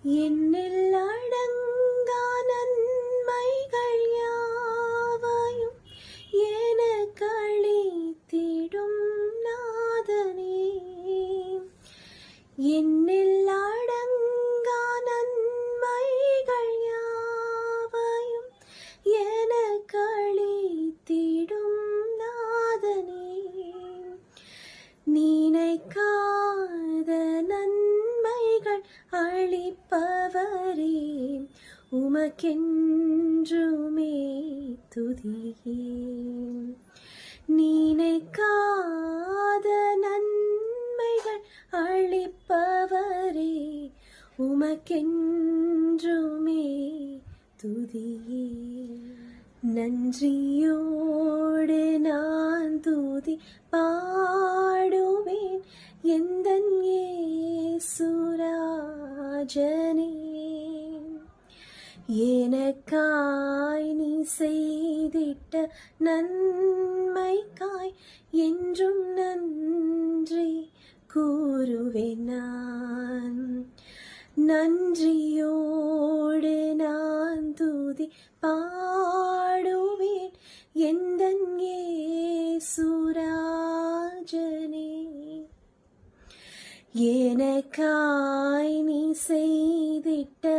என்னில் அடங்கா நன்மைகள் யாவையும் எனக்களித்திடும் நாதனே. என்னில் அடங்கா நன்மைகள் யாவையும் எனக்களித்திடும் நாதனே. நினைக்காத நன்மைகள் அளிப்பவரே, உமக்கென்றுமே துதியே. நினைக்காத நன்மைகள் அளிப்பவரே, உமக்கென்றுமே துதியே. நன்றியோடு நான் துதி பாடுவேன் எந்தன் இயேசுராஜனே. எனக்காய் நீ செய்திட்ட நன்மைக்காய் என்றும் நன்றி கூறுவேன் நான். நன்றியோடு நான் துதி பாடுவேன் எந்தன் இயேசுராஜனே. எனக்காய் நீ செய்திட்ட